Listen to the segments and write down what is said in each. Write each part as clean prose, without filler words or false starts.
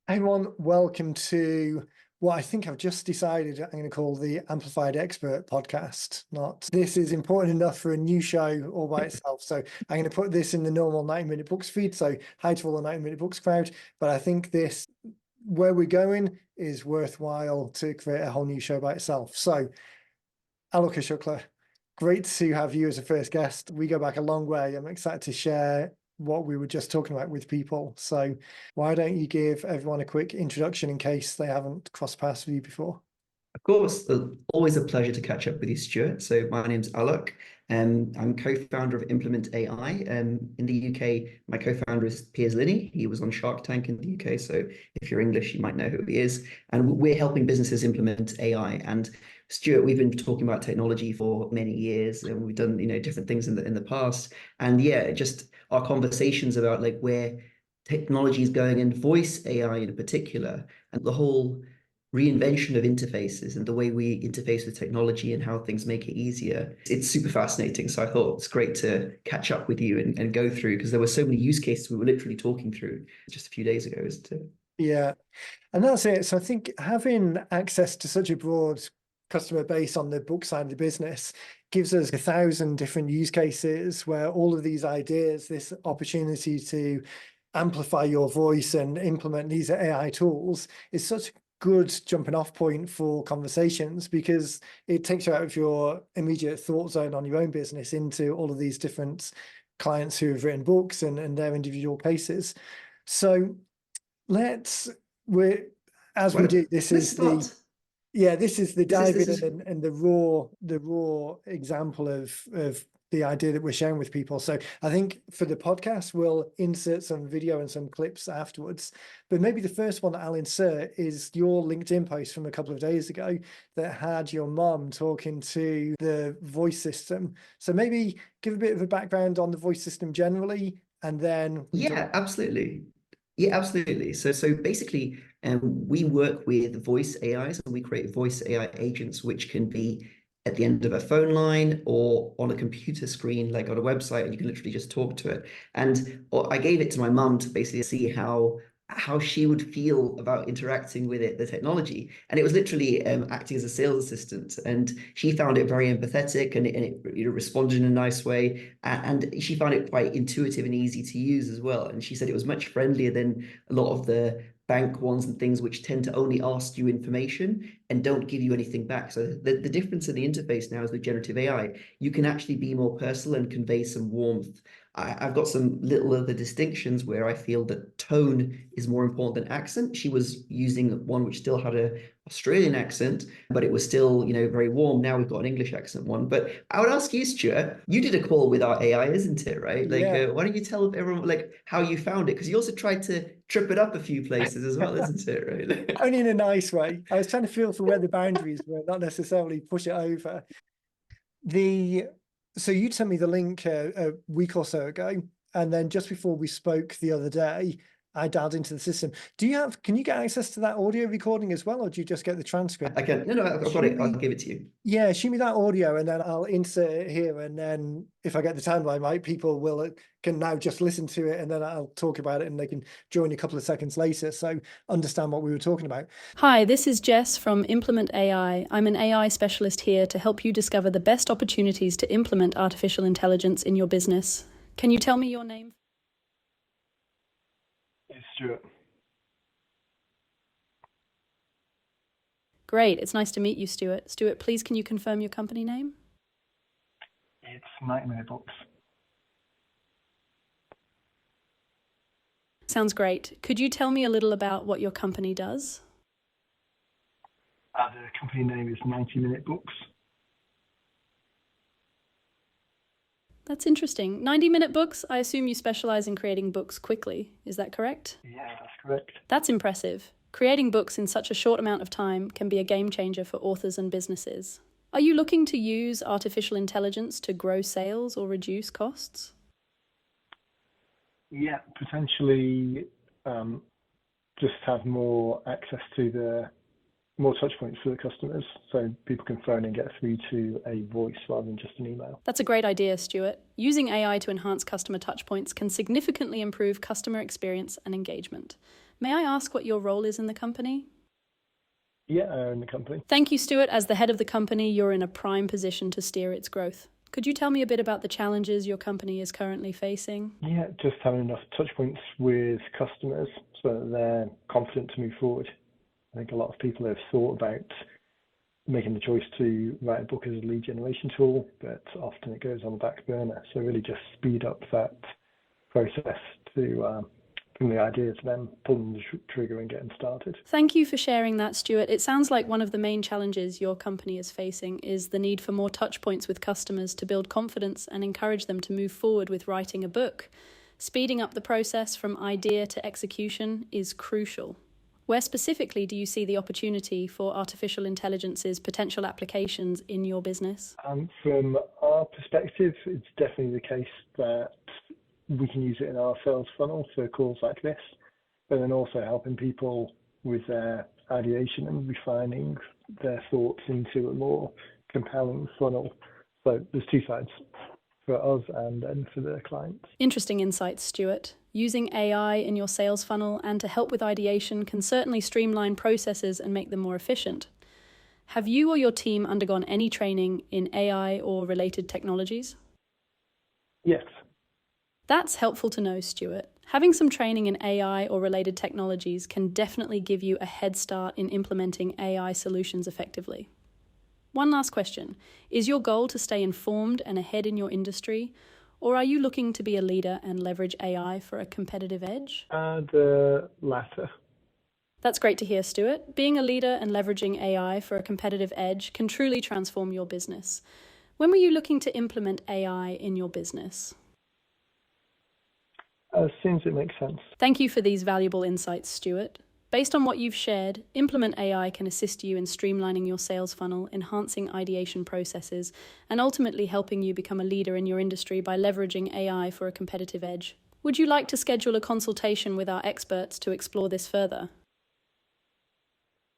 Everyone, welcome to what I think I've just decided I'm going to call the Amplified Expert podcast. Not this is important enough for a new show all by itself. So I'm going to put this in the normal 90-minute books feed. So hi to all the 90-minute books crowd. But I think this, where we're going, is worthwhile to create a whole new show by itself. So Aalok Y Shukla, great to have you as a first guest. We go back a long way. I'm excited to share what we were just talking about with people. So why don't you give everyone a quick introduction in case they haven't crossed paths with you before? Of course, always a pleasure to catch up with you, Stuart. So my name's Alok, and I'm co-founder of Implement AI. In the UK, my co-founder is Piers Linney. He was on Shark Tank in the UK, so if you're English, you might know who he is. And we're helping businesses implement AI. And Stuart, we've been talking about technology for many years, and we've done different things in the past. And yeah, just our conversations about like where technology is going and voice AI in particular, and the whole reinvention of interfaces and the way we interface with technology and how things make it easier. It's super fascinating. So I thought it's great to catch up with you and go through because there were so many use cases we were literally talking through just a few days ago, isn't it? Yeah, and that's it. So I think having access to such a broad customer base on the book side of the business gives us 1,000 different use cases where all of these ideas, this opportunity to amplify your voice and implement these AI tools is such a good jumping off point for conversations because it takes you out of your immediate thought zone on your own business into all of these different clients who have written books and their individual cases. So let's we're as we Well, do, this let's is the start. this is the This is dive this in is and the raw example of the idea that we're sharing with people. So I think for the podcast, we'll insert some video and some clips afterwards. But maybe the first one that I'll insert is your LinkedIn post from a couple of days ago that had your mom talking to the voice system. So maybe give a bit of a background on the voice system generally, and then we can talk. Yeah, absolutely. Yeah, absolutely. So basically, we work with voice AIs and we create voice AI agents, which can be at the end of a phone line or on a computer screen, like on a website, and you can literally just talk to it. And I gave it to my mum to basically see how she would feel about interacting with it, the technology. And it was literally acting as a sales assistant. And she found it very empathetic and it responded in a nice way. And she found it quite intuitive and easy to use as well. And she said it was much friendlier than a lot of the bank ones and things which tend to only ask you information and don't give you anything back. So the difference in the interface now is with generative AI, you can actually be more personal and convey some warmth. I've got some little other distinctions where I feel that tone is more important than accent. She was using one which still had a Australian accent, but it was still, very warm. Now we've got an English accent one. But I would ask you, Stuart, you did a call with our AI, isn't it? Right? Like, Yeah. why don't you tell everyone like how you found it? Because you also tried to trip it up a few places as well, isn't it? Right? Only in a nice way. I was trying to feel for where the boundaries were, not necessarily push it over. The so you sent me the link a week or so ago, and then just before we spoke the other day, I dialed into the system. Can you get access to that audio recording as well, or do you just get the transcript? I can. No, I've got Shoot it. I'll me, give it to you. yeah, shoot me that audio, and then I'll insert it here. And then if I get the timeline right, people will can now just listen to it, and then I'll talk about it, and they can join a couple of seconds later. So understand what we were talking about. Hi, this is Jess from Implement AI. I'm an AI specialist here to help you discover the best opportunities to implement artificial intelligence in your business. Can you tell me your name? Yes, Stuart. Great, it's nice to meet you, Stuart. Stuart, please can you confirm your company name? It's 90-minute books. Sounds great. Could you tell me a little about what your company does? The company name is 90-minute books. That's interesting. 90-minute books? I assume you specialize in creating books quickly. Is that correct? Yeah, that's correct. That's impressive. Creating books in such a short amount of time can be a game changer for authors and businesses. Are you looking to use artificial intelligence to grow sales or reduce costs? Yeah, potentially just have more access to the more touch points for the customers so people can phone and get through to a voice rather than just an email. That's a great idea, Stuart. Using AI to enhance customer touchpoints can significantly improve customer experience and engagement. May I ask what your role is in the company? Yeah, I own the company. Thank you, Stuart. As the head of the company, you're in a prime position to steer its growth. Could you tell me a bit about the challenges your company is currently facing? Yeah, just having enough touch points with customers so that they're confident to move forward. I think a lot of people have thought about making the choice to write a book as a lead generation tool, but often it goes on the back burner. So really just speed up that process to from the idea to them pulling the trigger and getting started. Thank you for sharing that, Stuart. It sounds like one of the main challenges your company is facing is the need for more touch points with customers to build confidence and encourage them to move forward with writing a book. Speeding up the process from idea to execution is crucial. Where specifically do you see the opportunity for artificial intelligence's potential applications in your business? From our perspective, it's definitely the case that we can use it in our sales funnel for calls like this, but then also helping people with their ideation and refining their thoughts into a more compelling funnel. So there's two sides, for us and then for the clients. Interesting insights, Stuart. Using AI in your sales funnel and to help with ideation can certainly streamline processes and make them more efficient. Have you or your team undergone any training in AI or related technologies? Yes. That's helpful to know, Stuart. Having some training in AI or related technologies can definitely give you a head start in implementing AI solutions effectively. One last question. Is your goal to stay informed and ahead in your industry, or are you looking to be a leader and leverage AI for a competitive edge? The latter. That's great to hear, Stuart. Being a leader and leveraging AI for a competitive edge can truly transform your business. When were you looking to implement AI in your business? As soon as it makes sense. Thank you for these valuable insights, Stuart. Based on what you've shared, Implement AI can assist you in streamlining your sales funnel, enhancing ideation processes, and ultimately helping you become a leader in your industry by leveraging AI for a competitive edge. Would you like to schedule a consultation with our experts to explore this further?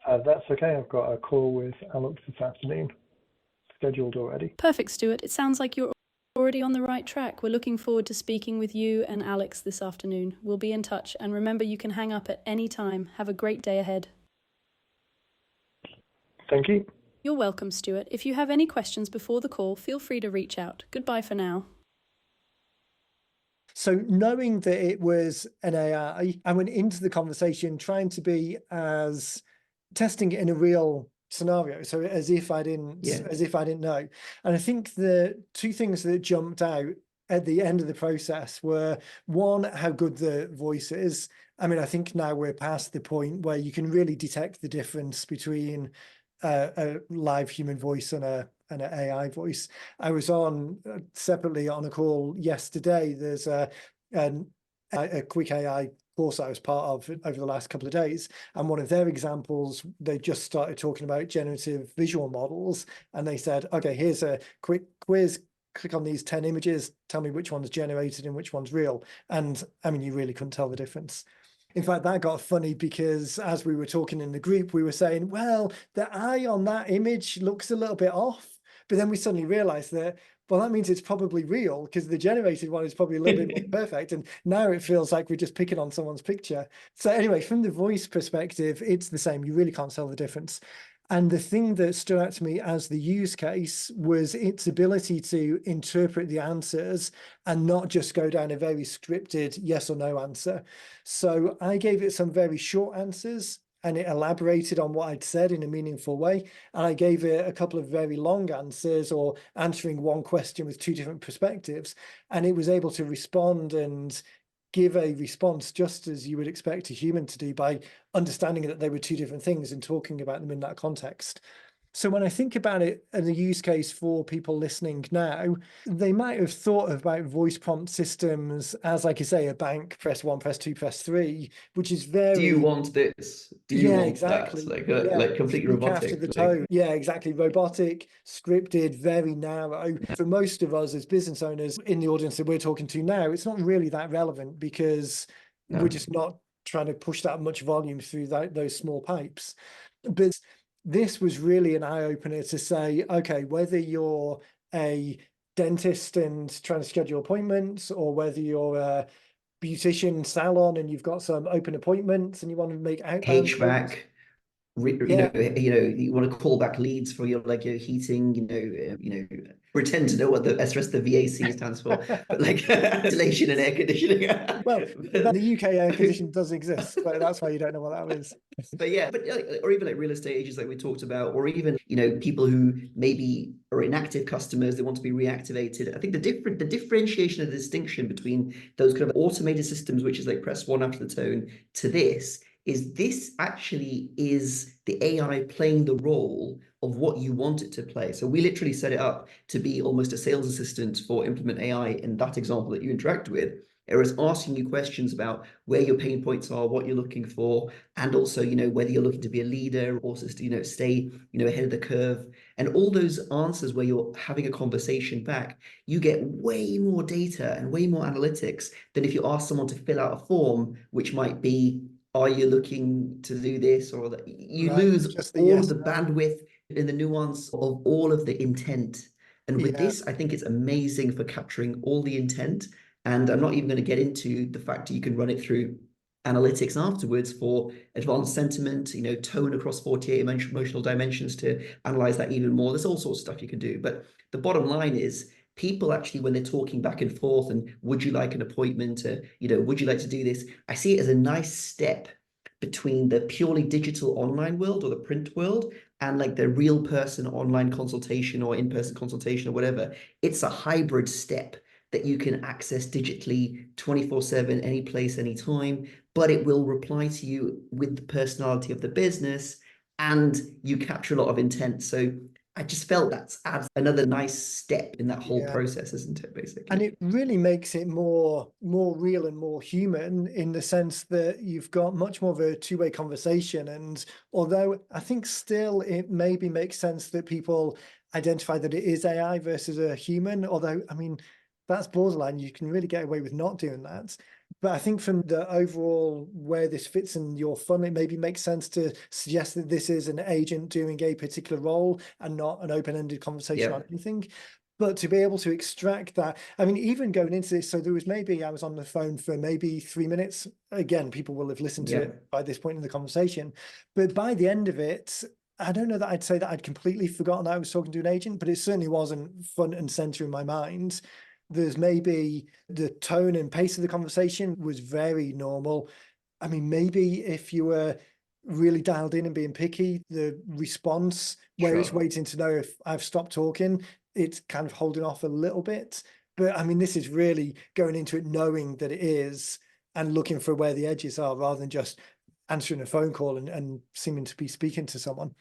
That's okay. I've got a call with Aalok this afternoon scheduled already. Perfect, Stuart. It sounds like you're already on the right track. We're looking forward to speaking with you and Alex this afternoon. We'll be in touch, and remember, you can hang up at any time. Have a great day ahead. Thank you. You're welcome, Stuart. If you have any questions before the call, feel free to reach out. Goodbye for now. So knowing that it was an AI, I went into the conversation trying to be as testing it in a real scenario, so as if I didn't know. And I think the two things that jumped out at the end of the process were, one, how good the voice is. I mean, I think now we're past the point where you can really detect the difference between a live human voice and an AI voice. I was on separately on a call yesterday. There's a quick AI course I was part of over the last couple of days, and one of their examples, they just started talking about generative visual models, and they said, okay, here's a quick quiz, click on these 10 images, tell me which one's generated and which one's real. And I mean, you really couldn't tell the difference. In fact, that got funny because as we were talking in the group, we were saying, well, the eye on that image looks a little bit off, but then we suddenly realized that, well, that means it's probably real because the generated one is probably a little bit more perfect. And now it feels like we're just picking on someone's picture. So anyway, from the voice perspective, it's the same. You really can't tell the difference. And the thing that stood out to me as the use case was its ability to interpret the answers and not just go down a very scripted yes or no answer. So I gave it some very short answers, and it elaborated on what I'd said in a meaningful way. And I gave it a couple of very long answers, or answering one question with two different perspectives. And it was able to respond and give a response just as you would expect a human to do, by understanding that they were two different things and talking about them in that context. So when I think about it and the use case for people listening now, they might have thought about voice prompt systems as, like you say, a bank, press 1, press 2, press 3, which is very... Do you want this? Do you want exactly. that? Like completely robotic. After the tone. Yeah, exactly. Robotic, scripted, very narrow. For most of us as business owners in the audience that we're talking to now, it's not really that relevant because we're just not trying to push that much volume through those small pipes. But this was really an eye-opener to say, okay, whether you're a dentist and trying to schedule appointments, or whether you're a beautician salon and you've got some open appointments and you want to make outbound calls. HVAC, you want to call back leads for your your heating, pretend to know what the rest of the VAC stands for, but like ventilation and air conditioning. Well, the UK air conditioning does exist, but that's why you don't know what that is. But yeah, or even like real estate agents like we talked about, or even people who maybe are inactive customers, they want to be reactivated. I think the differentiation and the distinction between those kind of automated systems, which is like press one after the tone, to this actually is the AI playing the role of what you want it to play. So we literally set it up to be almost a sales assistant for Implement AI in that example that you interact with. It was asking you questions about where your pain points are, what you're looking for, and also, whether you're looking to be a leader or also, stay, ahead of the curve. And all those answers where you're having a conversation back, you get way more data and way more analytics than if you ask someone to fill out a form, which might be, are you looking to do this or that? You lose all of the bandwidth and the nuance of all of the intent. And with this, I think it's amazing for capturing all the intent. And I'm not even going to get into the fact that you can run it through analytics afterwards for advanced sentiment, tone across 48 emotional dimensions to analyze that even more. There's all sorts of stuff you can do. But the bottom line is, people actually, when they're talking back and forth and would you like an appointment, would you like to do this? I see it as a nice step between the purely digital online world or the print world and like the real person online consultation or in-person consultation or whatever. It's a hybrid step that you can access digitally 24/7, any place, anytime, but it will reply to you with the personality of the business and you capture a lot of intent. So I just felt that adds another nice step in that whole process, isn't it, basically? And it really makes it more real and more human in the sense that you've got much more of a two-way conversation. And although I think still it maybe makes sense that people identify that it is AI versus a human, although, I mean, that's borderline. You can really get away with not doing that. But I think from the overall where this fits in your funnel, it maybe makes sense to suggest that this is an agent doing a particular role and not an open-ended conversation on anything. But to be able to extract that, I mean, even going into this, so I was on the phone for maybe 3 minutes. Again, people will have listened to it by this point in the conversation. But by the end of it, I don't know that I'd say that I'd completely forgotten I was talking to an agent, but it certainly wasn't front and center in my mind. There's maybe the tone and pace of the conversation was very normal. I mean, maybe if you were really dialed in and being picky, the response where it's waiting to know if I've stopped talking, it's kind of holding off a little bit. But I mean, this is really going into it knowing that it is and looking for where the edges are rather than just answering a phone call and seeming to be speaking to someone.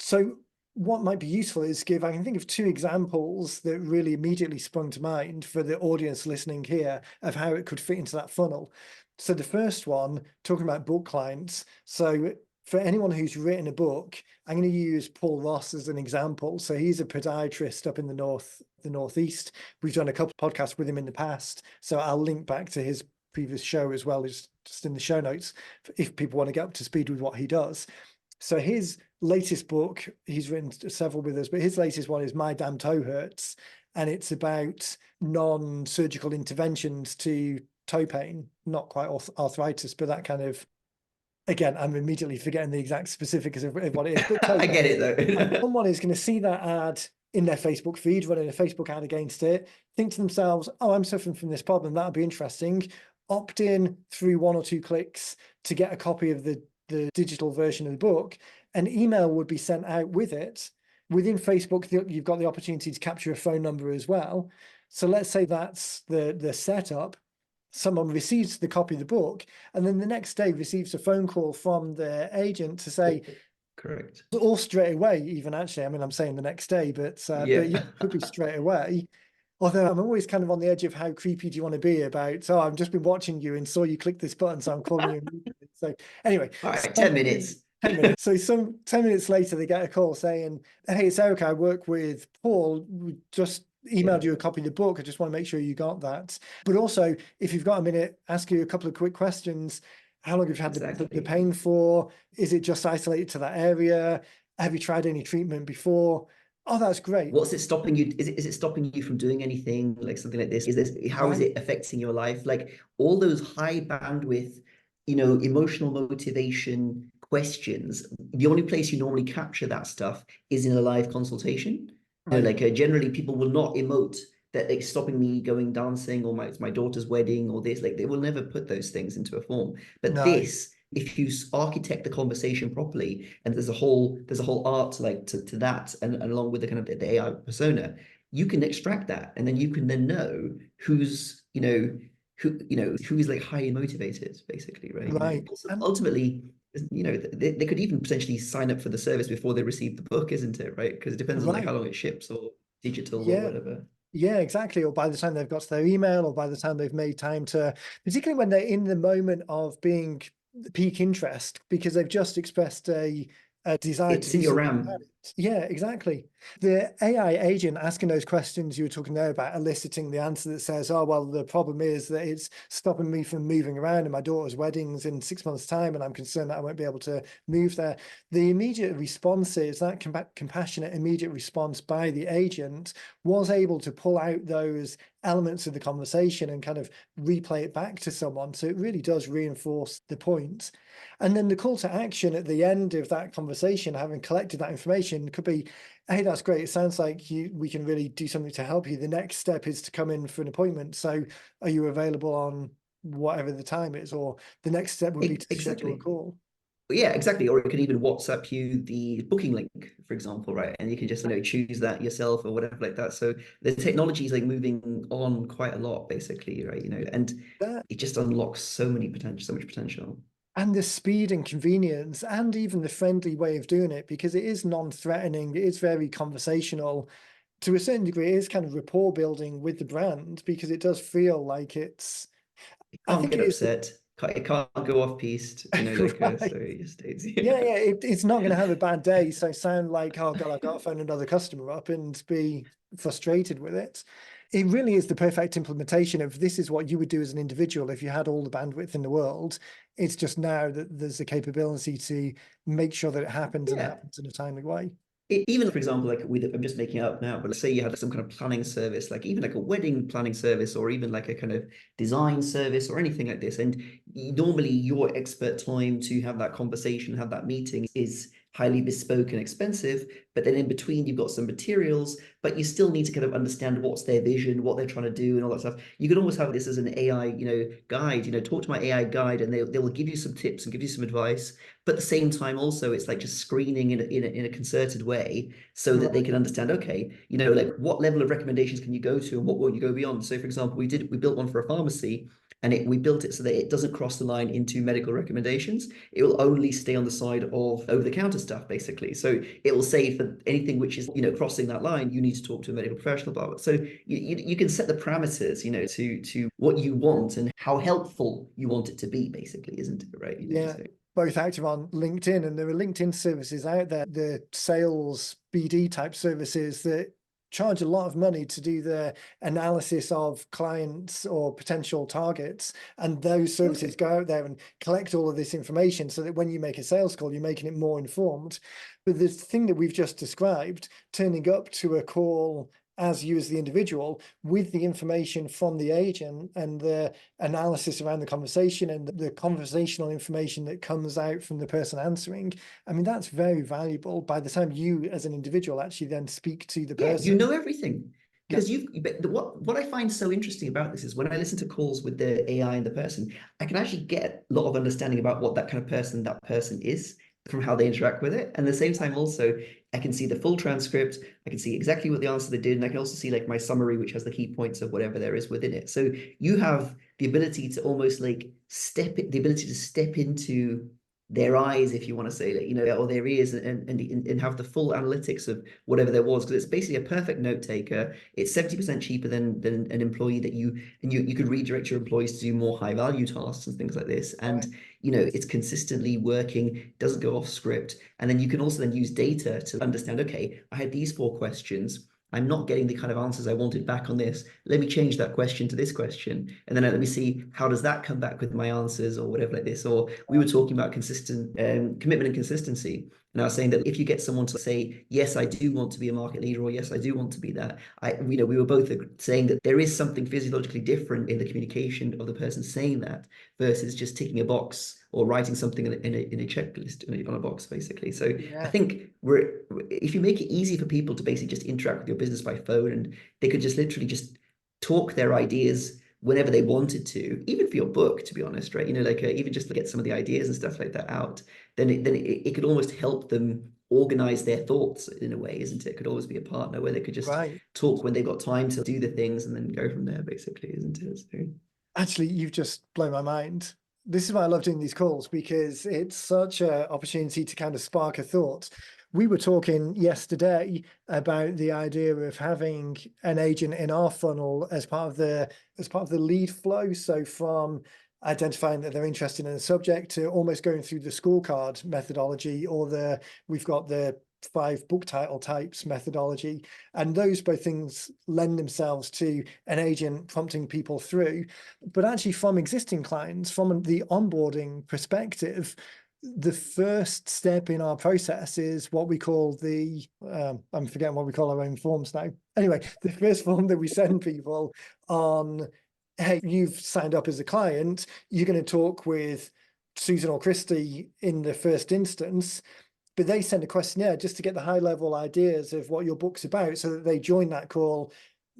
So what might be useful is I can think of 2 examples that really immediately sprung to mind for the audience listening here of how it could fit into that funnel. So the first one, talking about book clients. So for anyone who's written a book, I'm going to use Paul Ross as an example. So he's a podiatrist up in the Northeast. We've done a couple of podcasts with him in the past. So I'll link back to his previous show as well as just in the show notes if people want to get up to speed with what he does. So his latest book, he's written several with us, but his latest one is My Damn Toe Hurts. And it's about non-surgical interventions to toe pain, not quite arthritis, but that kind of, again, I'm immediately forgetting the exact specifics of what it is. But I get it though. Someone is going to see that ad in their Facebook feed, running a Facebook ad against it, think to themselves, oh, I'm suffering from this problem. That'll be interesting. Opt in through 1 or 2 clicks to get a copy of the digital version of the book. An email would be sent out with it. Within Facebook, you've got the opportunity to capture a phone number as well. So let's say that's the setup. Someone receives the copy of the book and then the next day receives a phone call from their agent to say, correct. Or straight away, even actually, I mean, I'm saying the next day, but it could be straight away. Although I'm always kind of on the edge of how creepy do you want to be about, oh, I've just been watching you and saw you click this button, so I'm calling you. So anyway. All right, 10 minutes. 10 minutes. So 10 minutes later, they get a call saying, hey, it's Eric, I work with Paul. We just emailed you a copy of the book. I just want to make sure you got that. But also, if you've got a minute, ask you a couple of quick questions. How long have you had the pain for? Is it just isolated to that area? Have you tried any treatment before? Oh, that's great. What's it stopping you? Is it stopping you from doing anything, like something like this? How is Right. it affecting your life? Like all those high bandwidth, emotional motivation questions. The only place you normally capture that stuff is in a live consultation. Right. Like generally people will not emote that it's stopping me going dancing, or it's my daughter's wedding, or this. Like they will never put those things into a form. But No. this, if you architect the conversation properly, and there's a whole art like to that, and along with the kind of the AI persona, you can extract that, and then you can then know who's who's like highly motivated, basically, right? Right. Also, And ultimately, they could even potentially sign up for the service before they receive the book, isn't it? Right? Because it depends on like how right. long it ships, or digital, or Yeah. whatever. Yeah, exactly. Or by the time they've got to their email, or by the time they've made time to, particularly when they're in the moment of being peak interest, because they've just expressed a desire to It's in do your something about RAM. it. Yeah, exactly. The AI agent asking those questions you were talking there about, eliciting the answer that says, oh, well, the problem is that it's stopping me from moving around, and my daughter's wedding's in 6 months' time, and I'm concerned that I won't be able to move there. The immediate response is that compassionate immediate response by the agent was able to pull out those elements of the conversation and kind of replay it back to someone. So it really does reinforce the point. And then the call to action at the end of that conversation, having collected that information, could be, hey, that's great. It sounds like we can really do something to help you. The next step is to come in for an appointment. So are you available on whatever the time is? Or the next step would be to schedule a Exactly. call. Yeah, exactly. Or it can even WhatsApp you the booking link, for example, right? And you can just, choose that yourself or whatever like that. So the technology is like moving on quite a lot, basically, right? And That it just unlocks so much potential. and the speed and convenience, and even the friendly way of doing it, because it is non-threatening, it is very conversational. To a certain degree, it is kind of rapport building with the brand, because it does feel like it's, It I can't think get it is upset. It can't go off piste, so right. it just stays. Yeah, it's not going to have a bad day. So sound like, oh God, I've got to phone another customer up and be frustrated with it. It really is the perfect implementation of this is what you would do as an individual if you had all the bandwidth in the world. It's just now that there's the capability to make sure that it happens and Yeah. happens in a timely way. Even for example, like I'm just making it up now, but let's say you had some kind of planning service, like even like a wedding planning service, or even like a kind of design service or anything like this. And normally your expert time to have that conversation, have that meeting is highly bespoke and expensive. But then in between, you've got some materials, but you still need to kind of understand what's their vision, what they're trying to do, and all that stuff. You could almost have this as an AI, guide, talk to my AI guide, and they will give you some tips and give you some advice. But at the same time, also, it's like just screening in a concerted way so that they Right. can understand, okay, like what level of recommendations can you go to and what will you go beyond? So, for example, we built one for a pharmacy, and we built it so that it doesn't cross the line into medical recommendations. It will only stay on the side of over-the-counter stuff, basically. So it will say for anything which is, crossing that line, you need to talk to a medical professional about it. So you can set the parameters, to what you want and how helpful you want it to be, basically, isn't it? Right? Yeah. So Both active on LinkedIn, and there are LinkedIn services out there, the sales BD type services that charge a lot of money to do the analysis of clients or potential targets. And those services okay. go out there and collect all of this information so that when you make a sales call, you're making it more informed. But the thing that we've just described, turning up to a call as you as the individual with the information from the agent and the analysis around the conversation and the conversational information that comes out from the person answering. I mean, that's very valuable by the time you as an individual actually then speak to the Yeah, you person. know everything. Yeah. Because what I find so interesting about this is when I listen to calls with the AI and the person, I can actually get a lot of understanding about what that person is from how they interact with it. And at the same time, also, I can see the full transcript, I can see exactly what the answer they did, and I can also see like my summary, which has the key points of whatever there is within it. So you have the ability to almost like the ability to step into their eyes, if you want to say that, or their ears, and have the full analytics of whatever there was, because it's basically a perfect note taker. It's 70% cheaper than an employee that you could redirect your employees to do more high value tasks and things like this. Right. And it's consistently working, doesn't go off script. And then you can also then use data to understand, okay, I had these 4 questions. I'm not getting the kind of answers I wanted back on this. Let me change that question to this question. And then let me see, how does that come back with my answers or whatever like this? Or we were talking about consistent commitment and consistency. And I was saying that if you get someone to say, yes, I do want to be a market leader, or yes, I do want to be that, we were both saying that there is something physiologically different in the communication of the person saying that versus just ticking a box or writing something in a checklist on a box, basically. So I think if you make it easy for people to basically just interact with your business by phone, and they could just literally just talk their ideas whenever they wanted to, even for your book, to be honest, right? Like even just to get some of the ideas and stuff like that out, then it could almost help them organize their thoughts in a way, isn't it? It could always be a partner where they could just talk when they've got time to do the things and then go from there, basically, isn't it? So... Actually, you've just blown my mind. This is why I love doing these calls, because it's such an opportunity to kind of spark a thought. We were talking yesterday about the idea of having an agent in our funnel as part of the lead flow. So from identifying that they're interested in a subject to almost going through the scorecard methodology, or we've got the 5 book title types methodology, and those both things lend themselves to an agent prompting people through. But actually, from existing clients, from the onboarding perspective, the first step in our process is what we call I'm forgetting what we call our own forms now. Anyway, the first form that we send people on, hey, you've signed up as a client, you're going to talk with Susan or Christy in the first instance, but they send a questionnaire just to get the high level ideas of what your book's about so that they join that call.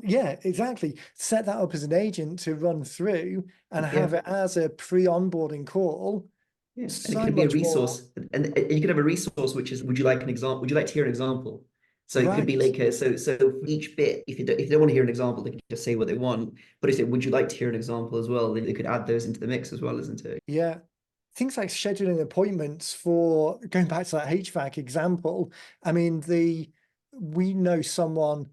Yeah, exactly. Set that up as an agent to run through and have it as a pre-onboarding call. Yeah, and it could be a resource, and you could have a resource which is, would you like an example? Would you like to hear an example? So it could be like so for each bit, if they don't want to hear an example, they can just say what they want. But if they would you like to hear an example as well, they could add those into the mix as well, isn't it? Yeah. Things like scheduling appointments, for going back to that HVAC example. I mean, we know someone,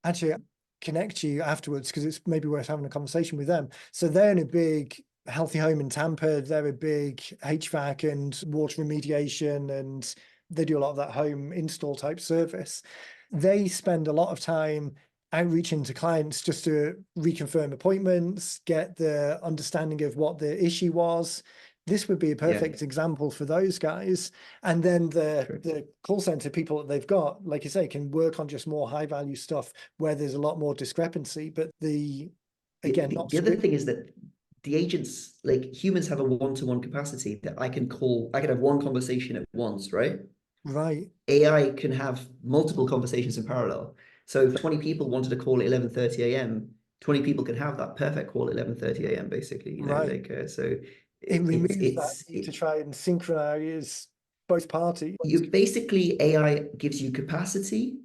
actually connect you afterwards because it's maybe worth having a conversation with them. So they're in a big healthy home in Tampa. They're a big HVAC and water remediation, and they do a lot of that home install type service. They spend a lot of time outreaching to clients just to reconfirm appointments, get the understanding of what the issue was. This would be a perfect example for those guys. And then the call center people that they've got, like you say, can work on just more high value stuff where there's a lot more discrepancy. But the other thing is that the agents, like humans, have a one-to-one capacity that I can have one conversation at once, right? Right. AI can have multiple conversations in parallel. So if 20 people wanted to call at 11:30 a.m., 20 people can have that perfect call at 11:30 a.m. basically, so it removes that need to try and synchronize both parties. Basically, AI gives you capacity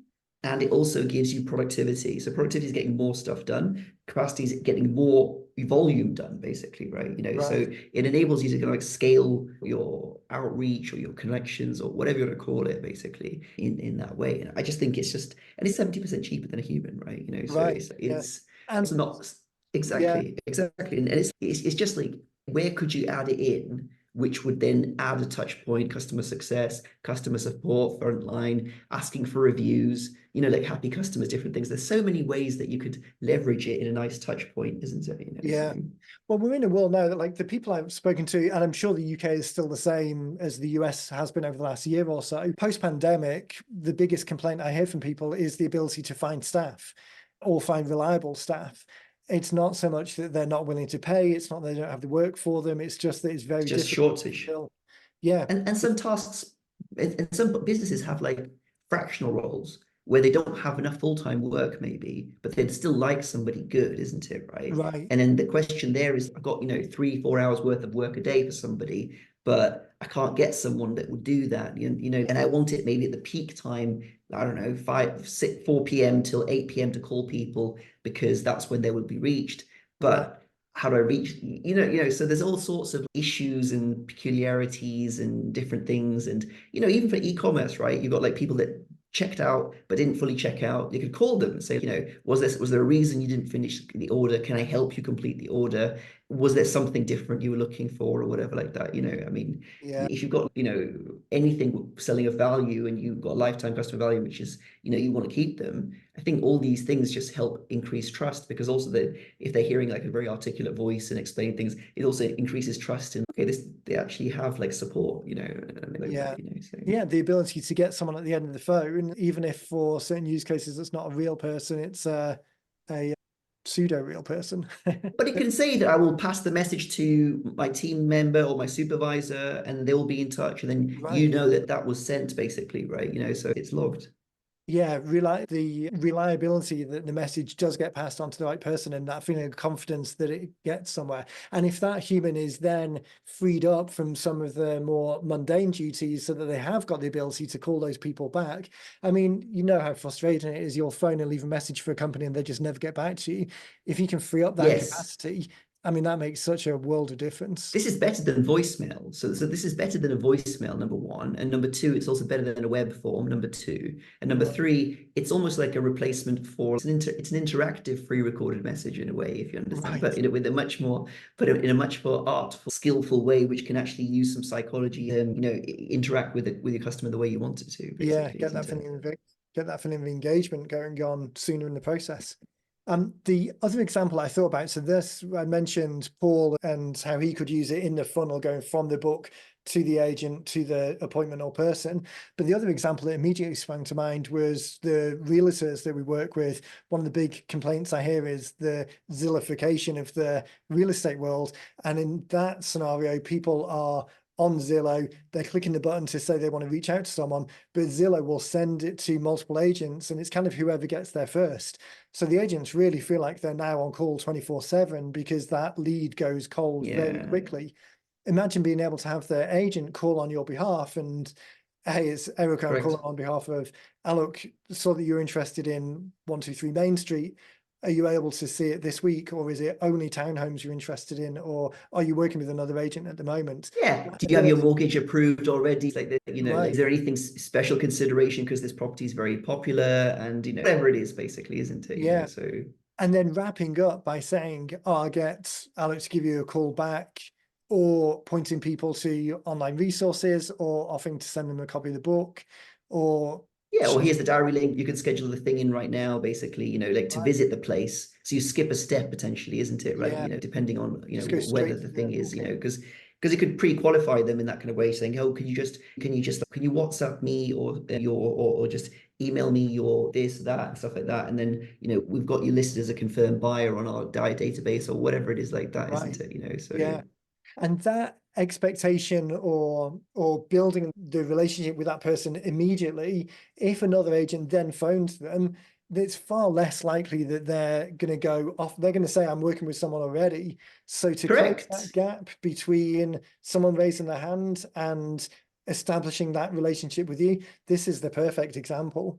and it also gives you productivity. So productivity is getting more stuff done. Capacity is getting more volume done, basically, right? So it enables you to kind of like scale your outreach or your connections or whatever you want to call it, basically, in that way. And I just think it's 70% cheaper than a human, right? So it's not exactly. And it's just like, where could you add it in, which would then add a touch point, customer success, customer support, frontline, asking for reviews, like happy customers, different things. There's so many ways that you could leverage it in a nice touch point, isn't it? Well, we're in a world now that, like, the people I've spoken to, and I'm sure the UK is still the same as the US has been over the last year or so, post-pandemic, the biggest complaint I hear from people is the ability to find staff or find reliable staff. It's not so much that they're not willing to pay. It's not that they don't have the work for them. It's just that it's very difficult. Shortage. Yeah. And some tasks, and some businesses have like fractional roles where they don't have enough full-time work maybe, but they'd still like somebody good, isn't it? Right. And then the question there is, I've got, 3-4 hours worth of work a day for somebody, but I can't get someone that would do that, and I want it maybe at the peak time, I don't know, 4 p.m. till 8 p.m. to call people because that's when they would be reached. But how do I reach, so there's all sorts of issues and peculiarities and different things. And, even for e-commerce, right? You've got like people that checked out but didn't fully check out. You could call them and say, was there a reason you didn't finish the order? Can I help you complete the order? was there something different you were looking for or whatever like that? I mean, Yeah. if you've got, anything selling of value and you've got lifetime customer value, which is, you want to keep them, I think all these things just help increase trust, because also if they're hearing like a very articulate voice and explaining things, it also increases trust in, okay, they actually have like support, and like Yeah. that, so. Yeah, the ability to get someone at the end of the phone, even if for certain use cases it's not a real person, it's a pseudo real person. But it can say that I will pass the message to my team member or my supervisor, and they will be in touch, and then Right. that was sent basically, right? So it's logged. Yeah, the reliability that the message does get passed on to the right person, and that feeling of confidence that it gets somewhere. And if that human is then freed up from some of the more mundane duties so that they have got the ability to call those people back, I mean, you know how frustrating it is. You'll phone and leave a message for a company and they just never get back to you. If you can free up that Yes. capacity, I mean, that makes such a world of difference. This is better than voicemail. So this is better than a voicemail, number one. And number two, it's also better than a web form, number two. And number three, it's almost like a replacement for, it's an interactive pre-recorded message in a way, if you understand, Right. but with a much more, in a much more artful, skillful way, which can actually use some psychology and, interact with your customer the way you want it to, basically. Yeah, get that feeling of engagement going on sooner in the process. The other example I thought about, so this, I mentioned Paul and how he could use it in the funnel going from the book to the agent to the appointment or person. But the other example that immediately sprang to mind was the realtors that we work with. One of the big complaints I hear is the Zillification of the real estate world. And in that scenario, people are on Zillow, they're clicking the button to say they want to reach out to someone, but Zillow will send it to multiple agents, and it's kind of whoever gets there first. So the agents really feel like they're now on call 24/7 because that lead goes cold very quickly. Imagine being able to have the agent call on your behalf and, hey, it's Eric, I'm calling on behalf of Aalok, saw that you're interested in 123 Main Street. Are you able to see it this week, or is it only townhomes you're interested in, or are you working with another agent at the moment? Yeah. Do you have your mortgage approved already? Like, Right. is there anything special consideration because this property is very popular, and whatever it is, basically, isn't it? Yeah. So. And then wrapping up by saying, oh, I'll get Alex to give you a call back, or pointing people to online resources, or offering to send them a copy of the book, or yeah, or here's the diary link. You can schedule the thing in right now, basically, like to visit the place. So you skip a step potentially, isn't it? Right. Yeah. depending on, Just go whether straight the to thing the is, booking. because it could pre-qualify them in that kind of way, saying, oh, can you WhatsApp me, or just email me your this, that, and stuff like that. And then, we've got you listed as a confirmed buyer on our database or whatever it is like that, Right. isn't it? So Yeah. And that expectation or building the relationship with that person immediately, if another agent then phones them, it's far less likely that they're going to go off. They're going to say, I'm working with someone already. So to close that gap between someone raising their hand and establishing that relationship with you, this is the perfect example.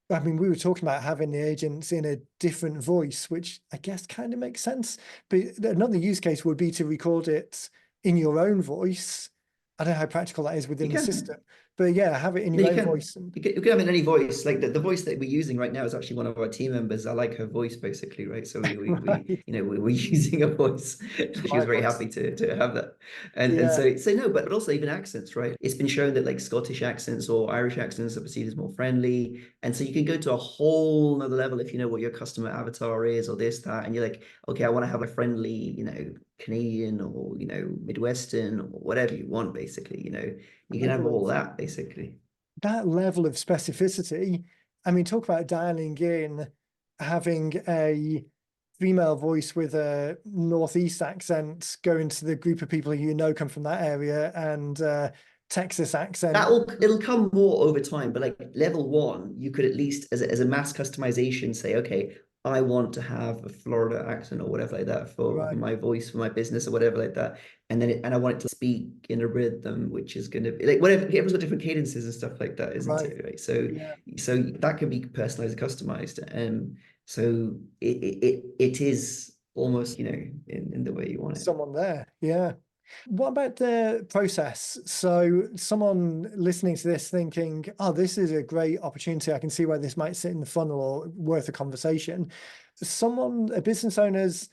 I mean, we were talking about having the agents in a different voice, which I guess kind of makes sense. But another use case would be to record it in your own voice. I don't know how practical that is within the system, but yeah, have it in your own voice. You can have it in any voice. Like the voice that we're using right now is actually one of our team members. I like her voice, basically, right? So we're using a voice. She was very happy to have that, and so no, but also even accents, right? It's been shown that like Scottish accents or Irish accents are perceived as more friendly, and so you can go to a whole nother level if you know what your customer avatar is or this, that, and you're like, okay, I want to have a friendly, Canadian or Midwestern or whatever you want, basically. You can have all that, basically. That level of specificity. I mean, talk about dialing in, having a female voice with a northeast accent going to the group of people who come from that area, and Texas accent. It'll come more over time, but like level one, you could at least as a mass customization say, okay, I want to have a Florida accent or whatever like that for my voice, for my business or whatever like that. And then I want it to speak in a rhythm, which is going to be like whatever, everyone's got different cadences and stuff like that, isn't it? Right. So that can be personalized and customized. And so it is almost, in the way you want it. Someone there. Yeah. What about the process? So someone listening to this thinking, oh, this is a great opportunity. I can see where this might sit in the funnel or worth a conversation. A business owner's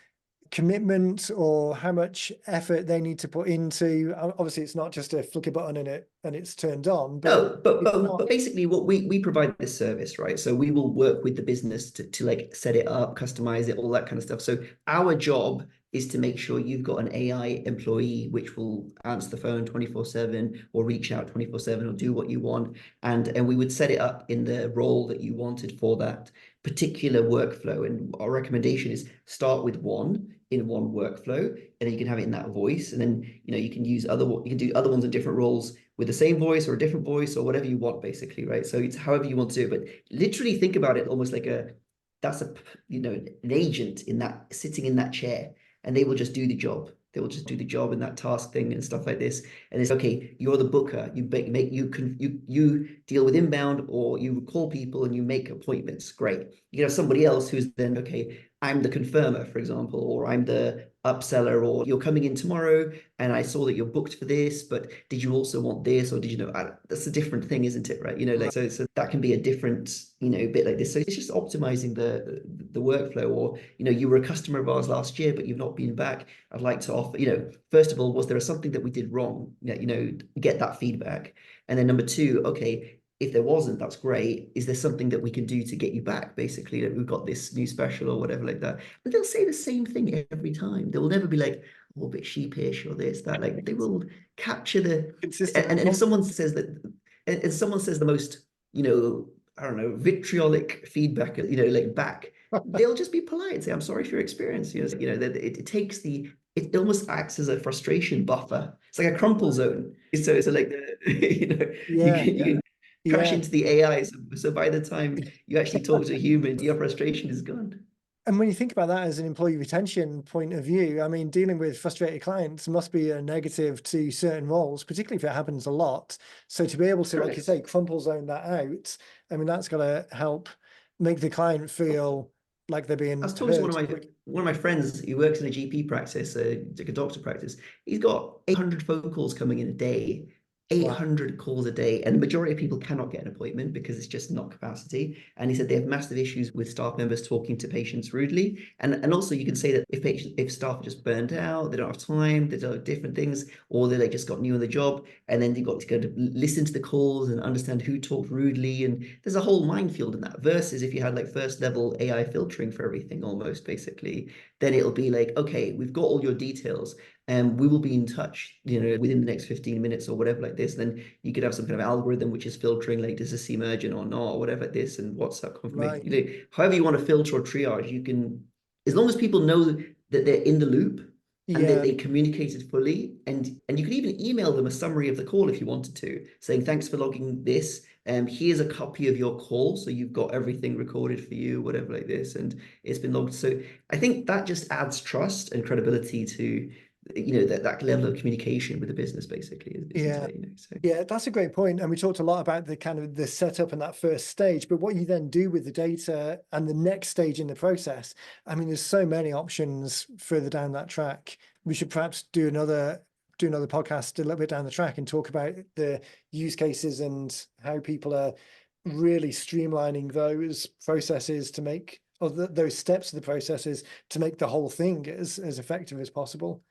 commitment or how much effort they need to put into? Obviously, it's not just a flick a button and it's turned on, but No, but it's but not. but basically what we provide this service, right? So we will work with the business to like set it up, customize it, all that kind of stuff. So our job is to make sure you've got an AI employee which will answer the phone 24/7 or reach out 24/7 or do what you want. And we would set it up in the role that you wanted for that particular workflow. And our recommendation is start with one in one workflow, and then you can have it in that voice. And then you can use you can do other ones in different roles with the same voice or a different voice or whatever you want, basically, right? So it's however you want to do it. But literally think about it almost like that's an agent in that sitting in that chair, and they will just do the job. They will just do the job in that task thing and stuff like this. And it's okay, you're the booker. You deal with inbound, or you call people and you make appointments. Great. You can have somebody else who's then, okay, I'm the confirmer, for example, or I'm the upseller, or you're coming in tomorrow and I saw that you're booked for this, but did you also want this, or did you know? That's a different thing, isn't it? Right? Like so that can be a different bit like this. So it's just optimizing the workflow. Or you were a customer of ours last year, but you've not been back. I'd like to offer. First of all, was there something that we did wrong? Get that feedback, and then number two, okay, if there wasn't, that's great. Is there something that we can do to get you back? Basically, that we've got this new special or whatever like that. But they'll say the same thing every time. They will never be like, oh, a bit sheepish or this, that. Like they will capture the Consistent. and if someone says that, and someone says the most, I don't know, vitriolic feedback, like back, they'll just be polite and say, I'm sorry for your experience. That it takes it almost acts as a frustration buffer. It's like a crumple zone. So like Yeah, you can crash yeah. into the AI. So by the time you actually talk to a human, your frustration is gone. And when you think about that as an employee retention point of view, I mean, dealing with frustrated clients must be a negative to certain roles, particularly if it happens a lot. So to be able to, like you say, crumple zone that out, I mean, that's got to help make the client feel like they're being I was talking to heard. one of my friends who works in a GP practice, like a doctor practice. He's got 800 phone calls coming in a day, Wow. 800 calls a day, and the majority of people cannot get an appointment because it's just not capacity. And he said they have massive issues with staff members talking to patients rudely. And also you can say that if staff are just burned out, they don't have time, they do different things, or they like just got new on the job, and then they've got to go to listen to the calls and understand who talked rudely. And there's a whole minefield in that. Versus if you had like first level AI filtering for everything almost basically, then it'll be like, okay, we've got all your details, and we will be in touch, within the next 15 minutes or whatever like this. Then you could have some kind of algorithm which is filtering, like, does this seem urgent or not, or whatever like this, and WhatsApp confirmation. Right. However you want to filter or triage, you can, as long as people know that they're in the loop and that Yeah. they communicated fully, and you can even email them a summary of the call if you wanted to, saying thanks for logging this. Here's a copy of your call, so you've got everything recorded for you, whatever like this, and it's been logged. So I think that just adds trust and credibility to that level of communication with the business, basically, isn't it? So. Yeah, that's a great point. And we talked a lot about the kind of the setup and that first stage, but what you then do with the data and the next stage in the process. I mean, there's so many options further down that track. We should perhaps do another podcast a little bit down the track and talk about the use cases and how people are really streamlining those processes to make, or those steps of the processes to make the whole thing as effective as possible.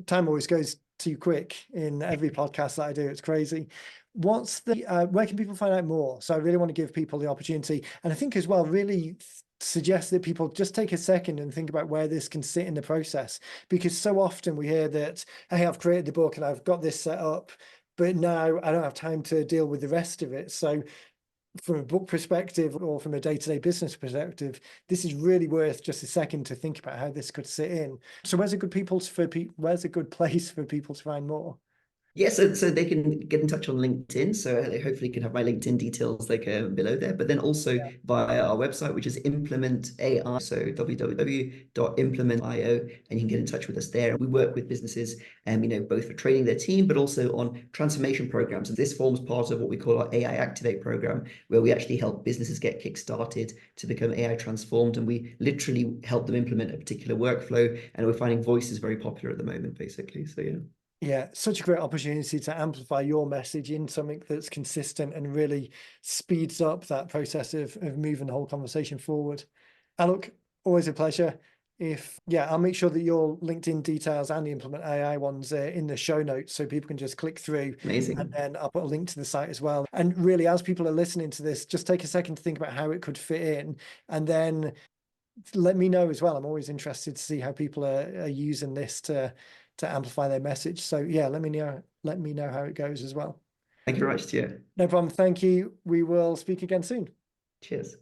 Time always goes too quick in every podcast that I do. It's crazy. What's the where can people find out more? So I really want to give people the opportunity, and I think as well really suggest that people just take a second and think about where this can sit in the process, because so often we hear that, hey, I've created the book and I've got this set up, but now I don't have time to deal with the rest of it. So from a book perspective or from a day-to-day business perspective, this is really worth just a second to think about how this could sit in. So where's a good place for people to find more? Yeah, so they can get in touch on LinkedIn. So hopefully you can have my LinkedIn details like below there. But then also via our website, which is Implement AI. So www.implement.io, and you can get in touch with us there. We work with businesses, both for training their team, but also on transformation programs. And this forms part of what we call our AI Activate program, where we actually help businesses get kick-started to become AI transformed. And we literally help them implement a particular workflow. And we're finding voice is very popular at the moment, basically. So yeah. Yeah, such a great opportunity to amplify your message in something that's consistent and really speeds up that process of moving the whole conversation forward. Aalok, always a pleasure. I'll make sure that your LinkedIn details and the Implement AI ones are in the show notes so people can just click through. Amazing. And then I'll put a link to the site as well. And really, as people are listening to this, just take a second to think about how it could fit in, and then let me know as well. I'm always interested to see how people are using this to amplify their message. So yeah, let me know how it goes as well. Thank you very much, Stuart. No problem. Thank you. We will speak again soon. Cheers.